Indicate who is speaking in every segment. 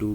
Speaker 1: 2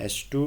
Speaker 1: S2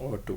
Speaker 1: O2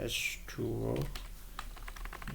Speaker 1: H2O.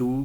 Speaker 1: 2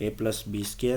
Speaker 1: A + B²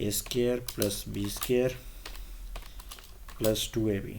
Speaker 1: A² + B² + 2AB.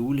Speaker 1: 2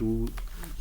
Speaker 1: 2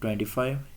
Speaker 1: 25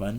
Speaker 1: 1،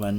Speaker 1: 1